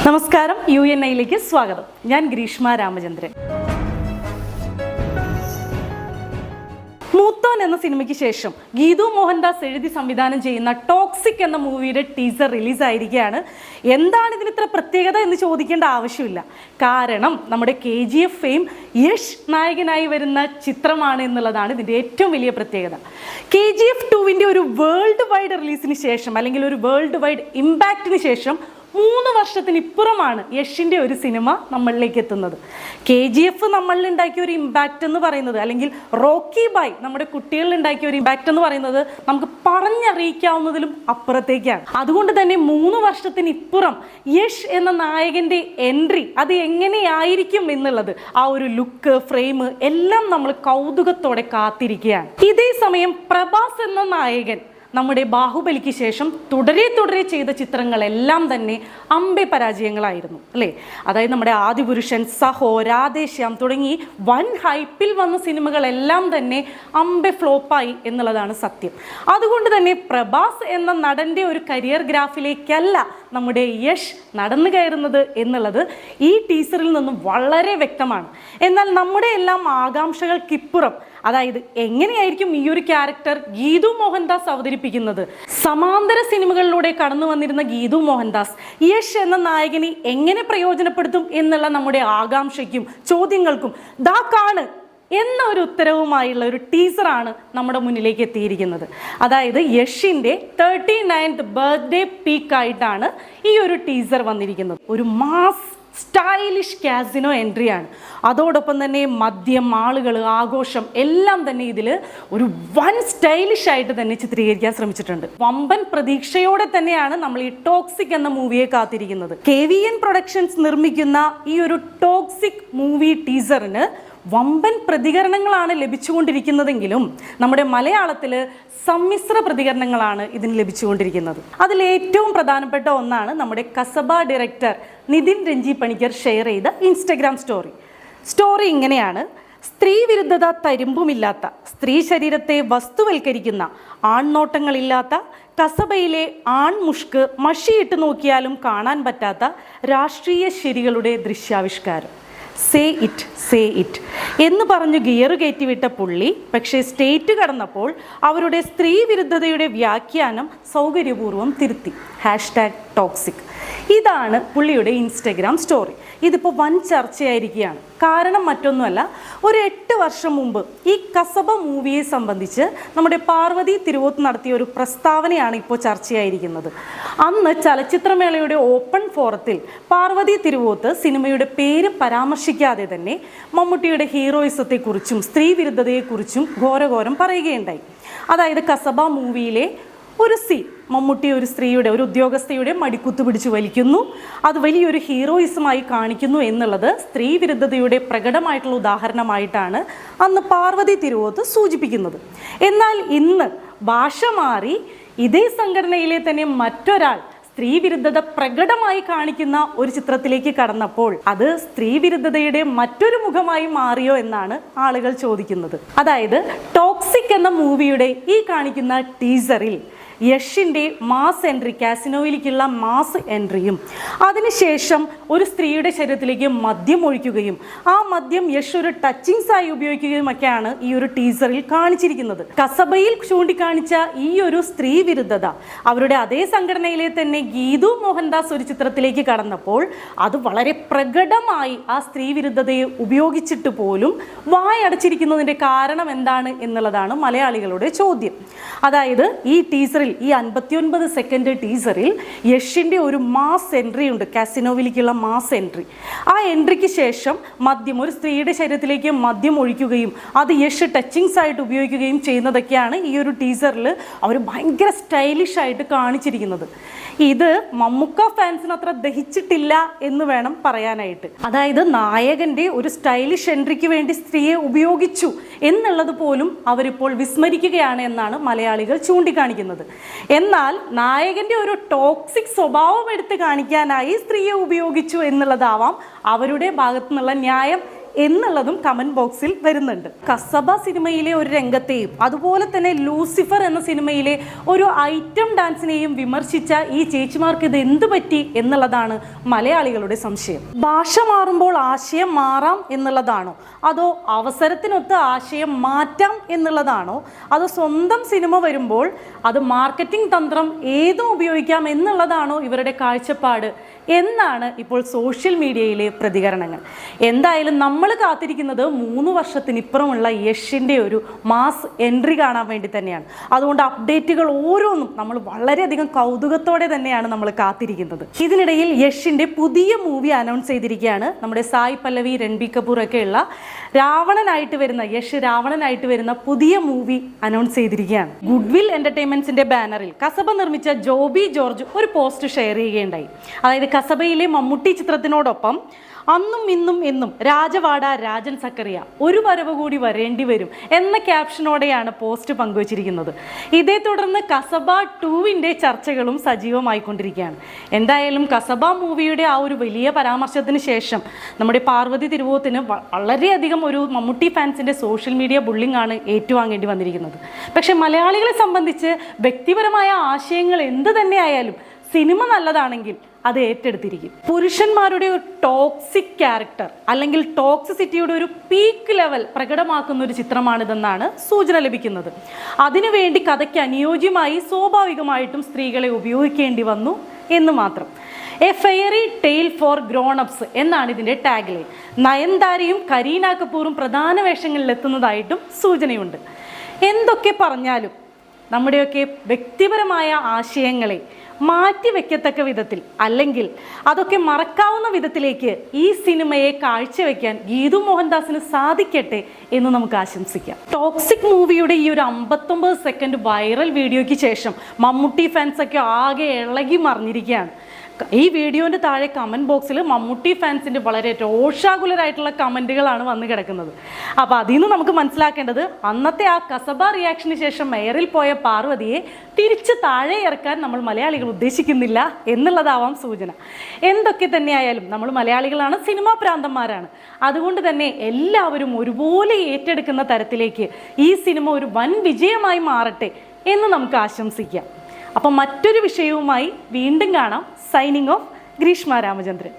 നമസ്കാരം, UNI-യിലേക്ക് സ്വാഗതം. ഞാൻ ഗ്രീഷ്മ രാമചന്ദ്രൻ. മൂത്തോൻ എന്ന സിനിമയ്ക്ക് ശേഷം ഗീതു മോഹൻദാസ് എഴുതി സംവിധാനം ചെയ്യുന്ന ടോക്സിക് എന്ന മൂവിയുടെ ടീസർ റിലീസായിരിക്കുകയാണ്. എന്താണ് ഇതിന് ഇത്ര പ്രത്യേകത എന്ന് ചോദിക്കേണ്ട ആവശ്യമില്ല. കാരണം നമ്മുടെ KGF ഫെയിം യഷ് നായകനായി വരുന്ന ചിത്രമാണ് എന്നുള്ളതാണ് ഇതിൻ്റെ ഏറ്റവും വലിയ പ്രത്യേകത. KGF 2-ന്റെ ഒരു വേൾഡ് വൈഡ് റിലീസിന് ശേഷം അല്ലെങ്കിൽ ഒരു വേൾഡ് വൈഡ് ഇമ്പാക്റ്റിന് ശേഷം 3 വർഷത്തിനിപ്പുറമാണ് യഷിൻ്റെ ഒരു സിനിമ നമ്മളിലേക്ക് എത്തുന്നത്. KGF നമ്മളിൽ ഉണ്ടാക്കിയ ഒരു ഇമ്പാക്റ്റ് എന്ന് പറയുന്നത്, അല്ലെങ്കിൽ റോക്കി ബായ് നമ്മുടെ കുട്ടികളിൽ ഉണ്ടാക്കിയ ഒരു ഇമ്പാക്റ്റ് എന്ന് പറയുന്നത് നമുക്ക് പറഞ്ഞറിയിക്കാവുന്നതിലും അപ്പുറത്തേക്കാണ്. അതുകൊണ്ട് തന്നെ 3 വർഷത്തിനിപ്പുറം യഷ് എന്ന നായകൻ്റെ എൻട്രി അത് എങ്ങനെയായിരിക്കും എന്നുള്ളത്, ആ ഒരു ലുക്ക്, ഫ്രെയിം എല്ലാം നമ്മൾ കൗതുകത്തോടെ കാത്തിരിക്കുകയാണ്. ഇതേ സമയം പ്രഭാസ് എന്ന നായകൻ നമ്മുടെ ബാഹുബലിക്ക് ശേഷം തുടരെ ചെയ്ത ചിത്രങ്ങളെല്ലാം തന്നെ അമ്പെ പരാജയങ്ങളായിരുന്നു അല്ലേ. അതായത് നമ്മുടെ ആദിപുരുഷൻ, സഹോ, രാധേശ്യാം തുടങ്ങി വൻ ഹൈപ്പിൽ വന്ന സിനിമകളെല്ലാം തന്നെ അമ്പെ ഫ്ലോപ്പായി എന്നുള്ളതാണ് സത്യം. അതുകൊണ്ട് തന്നെ പ്രഭാസ് എന്ന നടൻ്റെ ഒരു കരിയർ ഗ്രാഫിലേക്കല്ല നമ്മുടെ യഷ് നടന്നു കയറുന്നത് എന്നുള്ളത് ഈ ടീസറിൽ നിന്നും വളരെ വ്യക്തമാണ്. എന്നാൽ നമ്മുടെ എല്ലാം ആകാംക്ഷകൾക്കിപ്പുറം, അതായത് എങ്ങനെയായിരിക്കും ഈ ഒരു ക്യാരക്ടർ ഗീതു മോഹൻദാസ് അവതരിപ്പിക്കുന്നത്, സമാന്തര സിനിമകളിലൂടെ കടന്നു വന്നിരുന്ന ഗീതു മോഹൻദാസ് യഷ് എന്ന നായകനെ എങ്ങനെ പ്രയോജനപ്പെടുത്തും എന്നുള്ള നമ്മുടെ ആകാംക്ഷയ്ക്കും ചോദ്യങ്ങൾക്കും ദാ കാണ് എന്ന ഒരു ഉത്തരവുമായുള്ള ഒരു ടീസറാണ് നമ്മുടെ മുന്നിലേക്ക് എത്തിയിരിക്കുന്നത്. അതായത് യഷിൻ്റെ 39th ബർത്ത്ഡേ പീക്കായിട്ടാണ് ഈ ഒരു ടീസർ വന്നിരിക്കുന്നത്. ഒരു മാസ് സ്റ്റൈലിഷ് കാസിനോ എൻട്രിയാണ്. അതോടൊപ്പം തന്നെ മദ്യം, ആളുകൾ, ആഘോഷം എല്ലാം തന്നെ ഇതിൽ ഒരു വൻ സ്റ്റൈലിഷ് ആയിട്ട് തന്നെ ചിത്രീകരിക്കാൻ ശ്രമിച്ചിട്ടുണ്ട്. വമ്പൻ പ്രതീക്ഷയോടെ തന്നെയാണ് നമ്മൾ ഈ ടോക്സിക് എന്ന മൂവിയെ കാത്തിരിക്കുന്നത്. KVN പ്രൊഡക്ഷൻസ് നിർമ്മിക്കുന്ന ഈ ഒരു ടോക്സിക് മൂവി ടീസറിന് വമ്പൻ പ്രതികരണങ്ങളാണ് ലഭിച്ചുകൊണ്ടിരിക്കുന്നതെങ്കിലും നമ്മുടെ മലയാളത്തിൽ സമ്മിശ്ര പ്രതികരണങ്ങളാണ് ഇതിന് ലഭിച്ചുകൊണ്ടിരിക്കുന്നത്. അതിൽ ഏറ്റവും പ്രധാനപ്പെട്ട ഒന്നാണ് നമ്മുടെ കസബ ഡയറക്ടർ നിതിൻ രഞ്ജി പണിക്കർ ഷെയർ ചെയ്ത ഇൻസ്റ്റഗ്രാം സ്റ്റോറി ഇങ്ങനെയാണ്: സ്ത്രീ വിരുദ്ധത തരിമ്പുമില്ലാത്ത, സ്ത്രീ ശരീരത്തെ വസ്തുവൽക്കരിക്കുന്ന, ആൺനോട്ടങ്ങളില്ലാത്ത, കസബയിലെ ആൺമുഷ്ക് മഷിയിട്ട് നോക്കിയാലും കാണാൻ പറ്റാത്ത രാഷ്ട്രീയ ശരികളുടെ ദൃശ്യാവിഷ്കാരം. സേ ഇറ്റ് എന്ന് പറഞ്ഞു ഗിയറ് കയറ്റിവിട്ട പുള്ളി പക്ഷേ സ്റ്റേറ്റ് കടന്നപ്പോൾ അവരുടെ സ്ത്രീ വിരുദ്ധതയുടെ വ്യാഖ്യാനം സൗകര്യപൂർവ്വം തിരുത്തി. #ടോക്സിക്. ഇതാണ് പുള്ളിയുടെ ഇൻസ്റ്റഗ്രാം സ്റ്റോറി. ഇതിപ്പോൾ വൻ ചർച്ചയായിരിക്കുകയാണ്. കാരണം മറ്റൊന്നുമല്ല, ഒരു 8 വർഷം മുമ്പ് ഈ കസബ മൂവിയെ സംബന്ധിച്ച് നമ്മുടെ പാർവതി തിരുവോത്ത് നടത്തിയ ഒരു പ്രസ്താവനയാണ് ഇപ്പോൾ ചർച്ചയായിരിക്കുന്നത്. അന്ന് ചലച്ചിത്രമേളയുടെ ഓപ്പൺ ഫോറത്തിൽ പാർവതി തിരുവോത്ത് സിനിമയുടെ പേര് പരാമർശിക്കാതെ തന്നെ മമ്മൂട്ടിയുടെ ഹീറോയിസത്തെക്കുറിച്ചും സ്ത്രീ വിരുദ്ധതയെക്കുറിച്ചും ഘോരഘോരം പറയുകയുണ്ടായി. അതായത് കസബ മൂവിയിലെ ഒരു സീൻ മമ്മൂട്ടി ഒരു സ്ത്രീയുടെ, ഒരു ഉദ്യോഗസ്ഥയുടെ മടിക്കുത്ത് പിടിച്ച് വലിക്കുന്നു, അത് വലിയൊരു ഹീറോയിസമായി കാണിക്കുന്നു എന്നുള്ളത് സ്ത്രീ വിരുദ്ധതയുടെ പ്രകടമായിട്ടുള്ള ഉദാഹരണമായിട്ടാണ് അന്ന് പാർവതി തിരുവോത്ത് സൂചിപ്പിക്കുന്നത്. എന്നാൽ ഇന്ന് ഭാഷ മാറി ഇതേ സംഘടനയിലെ തന്നെ മറ്റൊരാൾ സ്ത്രീ വിരുദ്ധത പ്രകടമായി കാണിക്കുന്ന ഒരു ചിത്രത്തിലേക്ക് കടന്നപ്പോൾ അത് സ്ത്രീ വിരുദ്ധതയുടെ മറ്റൊരു മുഖമായി മാറിയോ എന്നാണ് ആളുകൾ ചോദിക്കുന്നത്. അതായത് ടോക്സിക് എന്ന മൂവിയുടെ ഈ കാണിക്കുന്ന ടീസറിൽ യഷിൻ്റെ മാസ് എൻട്രി, കാസിനോയിലേക്കുള്ള മാസ് എൻട്രിയും അതിനുശേഷം ഒരു സ്ത്രീയുടെ ശരീരത്തിലേക്ക് മദ്യം ഒഴിക്കുകയും ആ മദ്യം യഷ് ഒരു ടച്ചിങ്സ് ആയി ഉപയോഗിക്കുകയും ഒക്കെയാണ് ഈ ഒരു ടീസറിൽ കാണിച്ചിരിക്കുന്നത്. കസബയിൽ ചൂണ്ടിക്കാണിച്ച ഈ ഒരു സ്ത്രീ വിരുദ്ധത അവരുടെ അതേ സംഘടനയിലെ തന്നെ ഗീതു മോഹൻദാസ് ഒരു ചിത്രത്തിലേക്ക് കടന്നപ്പോൾ അത് വളരെ പ്രകടമായി ആ സ്ത്രീ വിരുദ്ധതയെ ഉപയോഗിച്ചിട്ട് പോലും വായടച്ചിരിക്കുന്നതിൻ്റെ കാരണം എന്താണ് എന്നുള്ളതാണ് മലയാളികളുടെ ചോദ്യം. അതായത് ഈ ടീസറിൽ, ഈ 59 സെക്കൻഡ് ടീസറിൽ യഷിൻ്റെ ഒരു മാസ് എൻട്രി ഉണ്ട്, കാസിനോവിലേക്കുള്ള മാസ് എൻട്രി. ആ എൻട്രിക്ക് ശേഷം മദ്യം, ഒരു സ്ത്രീയുടെ ശരീരത്തിലേക്ക് മദ്യം ഒഴിക്കുകയും അത് യഷ് ടച്ചിങ്സ് ആയിട്ട് ഉപയോഗിക്കുകയും ചെയ്യുന്നതൊക്കെയാണ് ഈ ഒരു ടീസറിൽ അവർ ഭയങ്കര സ്റ്റൈലിഷ് ആയിട്ട് കാണിച്ചിരിക്കുന്നത്. ഇത് മമ്മൂക്ക ഫാൻസിന് അത്ര ദഹിച്ചിട്ടില്ല എന്ന് വേണം പറയാനായിട്ട്. അതായത് നായകൻ്റെ ഒരു സ്റ്റൈലിഷ് എൻട്രിക്ക് വേണ്ടി സ്ത്രീയെ ഉപയോഗിച്ചു എന്നുള്ളത് പോലും അവരിപ്പോൾ വിസ്മരിക്കുകയാണ് എന്നാണ് മലയാളികൾ ചൂണ്ടിക്കാണിക്കുന്നത്. എന്നാൽ നായകൻ്റെ ഒരു ടോക്സിക് സ്വഭാവം എടുത്ത് കാണിക്കാനായി സ്ത്രീയെ ഉപയോഗിച്ചു എന്നുള്ളതാവാം അവരുടെ ഭാഗത്തു നിന്നുള്ള ന്യായം എന്നുള്ളതും കമന്റ് ബോക്സിൽ വരുന്നുണ്ട്. കസബ സിനിമയിലെ ഒരു രംഗത്തെയും അതുപോലെ തന്നെ ലൂസിഫർ എന്ന സിനിമയിലെ ഒരു ഐറ്റം ഡാൻസിനെയും വിമർശിച്ച ഈ ചേച്ചിമാർക്ക് ഇത് എന്ത് പറ്റി എന്നുള്ളതാണ് മലയാളികളുടെ സംശയം. ഭാഷ മാറുമ്പോൾ ആശയം മാറാം എന്നുള്ളതാണോ, അതോ അവസരത്തിനൊത്ത് ആശയം മാറ്റാം എന്നുള്ളതാണോ, അതോ സ്വന്തം സിനിമ വരുമ്പോൾ അത് മാർക്കറ്റിംഗ് തന്ത്രം ഏതും ഉപയോഗിക്കാം എന്നുള്ളതാണോ ഇവരുടെ കാഴ്ചപ്പാട് എന്നാണ് ഇപ്പോൾ സോഷ്യൽ മീഡിയയിലെ പ്രതികരണങ്ങൾ. എന്തായാലും നമ്മൾ കാത്തിരിക്കുന്നത് 3 വർഷത്തിനിപ്പുറമുള്ള യഷിൻ്റെ ഒരു മാസ് എൻട്രി കാണാൻ വേണ്ടി തന്നെയാണ്. അതുകൊണ്ട് അപ്ഡേറ്റുകൾ ഓരോന്നും നമ്മൾ വളരെയധികം കൗതുകത്തോടെ തന്നെയാണ് നമ്മൾ കാത്തിരിക്കുന്നത്. ഇതിനിടയിൽ യഷിൻ്റെ പുതിയ മൂവി അനൗൺസ് ചെയ്തിരിക്കുകയാണ്. നമ്മുടെ സായ് പല്ലവി, രൺബീർ കപൂർ ഒക്കെ ഉള്ള യഷ് രാവണനായിട്ട് വരുന്ന പുതിയ മൂവി അനൗൺസ് ചെയ്തിരിക്കുകയാണ്. ഗുഡ്വിൽ എന്റർടൈൻമെന്റ്സിന്റെ ബാനറിൽ കസബ നിർമ്മിച്ച ജോബി ജോർജ് ഒരു പോസ്റ്റ് ഷെയർ ചെയ്യുകയുണ്ടായി. അതായത് കസബയിലെ മമ്മൂട്ടി ചിത്രത്തിനോടൊപ്പം അന്നും ഇന്നും എന്നും രാജവാഡ രാജൻ സക്കറിയ ഒരു വരവ് കൂടി വരേണ്ടി വരും എന്ന ക്യാപ്ഷനോടെയാണ് പോസ്റ്റ് പങ്കുവച്ചിരിക്കുന്നത്. ഇതേ തുടർന്ന് കസബ 2ന്റെ ചർച്ചകളും സജീവമായിക്കൊണ്ടിരിക്കുകയാണ്. എന്തായാലും കസബ മൂവിയുടെ ആ ഒരു വലിയ പരാമർശത്തിന് ശേഷം നമ്മുടെ പാർവതി തിരുവോത്തിന് വളരെയധികം ഒരു മമ്മൂട്ടി ഫാൻസിന്റെ സോഷ്യൽ മീഡിയ ബുള്ളിംഗ് ആണ് ഏറ്റുവാങ്ങേണ്ടി വന്നിരിക്കുന്നത്. പക്ഷെ മലയാളികളെ സംബന്ധിച്ച് വ്യക്തിപരമായ ആശയങ്ങൾ എന്ത് തന്നെയായാലും സിനിമ നല്ലതാണെങ്കിൽ അത് ഏറ്റെടുത്തിരിക്കും. പുരുഷന്മാരുടെ ഒരു ടോക്സിക് ക്യാരക്ടർ അല്ലെങ്കിൽ ടോക്സിസിറ്റിയുടെ ഒരു പീക്ക് ലെവൽ പ്രകടമാക്കുന്ന ഒരു ചിത്രമാണിതെന്നാണ് സൂചന ലഭിക്കുന്നത്. അതിനുവേണ്ടി കഥയ്ക്ക് അനുയോജ്യമായി സ്വാഭാവികമായിട്ടും സ്ത്രീകളെ ഉപയോഗിക്കേണ്ടി വന്നു എന്ന് മാത്രം. A fairy tale four grown ups എന്നാണ് ഇതിൻ്റെ ടാഗ് ലൈൻ. നയൻതാരയും കരീന കപൂറും പ്രധാന വേഷങ്ങളിൽ എത്തുന്നതായിട്ടും സൂചനയുണ്ട്. എന്തൊക്കെ പറഞ്ഞാലും നമ്മുടെയൊക്കെ വ്യക്തിപരമായ ആശയങ്ങളെ മാറ്റിവെക്കത്തക്ക വിധത്തിൽ അല്ലെങ്കിൽ അതൊക്കെ മറക്കാവുന്ന വിധത്തിലേക്ക് ഈ സിനിമയെ കാഴ്ചവെക്കാൻ ഗീതു മോഹൻദാസിന് സാധിക്കട്ടെ എന്ന് നമുക്ക് ആശംസിക്കാം. ടോക്സിക് മൂവിയുടെ ഈ ഒരു 59 സെക്കൻഡ് വൈറൽ വീഡിയോയ്ക്ക് ശേഷം മമ്മൂട്ടി ഫാൻസൊക്കെ ആകെ ഇളകി മറിഞ്ഞിരിക്കുകയാണ്. ഈ വീഡിയോൻ്റെ താഴെ കമൻറ്റ് ബോക്സിൽ മമ്മൂട്ടി ഫാൻസിൻ്റെ വളരെ രോഷാകുലരായിട്ടുള്ള കമൻറ്റുകളാണ് വന്ന് കിടക്കുന്നത്. അപ്പോൾ അതിൽ നിന്ന് നമുക്ക് മനസ്സിലാക്കേണ്ടത് അന്നത്തെ ആ കസബ റിയാക്ഷന് ശേഷം മേയറിൽ പോയ പാർവതിയെ തിരിച്ച് താഴെ ഇറക്കാൻ നമ്മൾ മലയാളികൾ ഉദ്ദേശിക്കുന്നില്ല എന്നുള്ളതാവാം സൂചന. എന്തൊക്കെ തന്നെയായാലും നമ്മൾ മലയാളികളാണ്, സിനിമാ പ്രാന്തന്മാരാണ്. അതുകൊണ്ട് തന്നെ എല്ലാവരും ഒരുപോലെ ഏറ്റെടുക്കുന്ന തരത്തിലേക്ക് ഈ സിനിമ ഒരു വൻ വിജയമായി മാറട്ടെ എന്ന് നമുക്ക് ആശംസിക്കാം. അപ്പം മറ്റൊരു വിഷയവുമായി വീണ്ടും കാണാം. Signing off, Greeshma Ramachandran.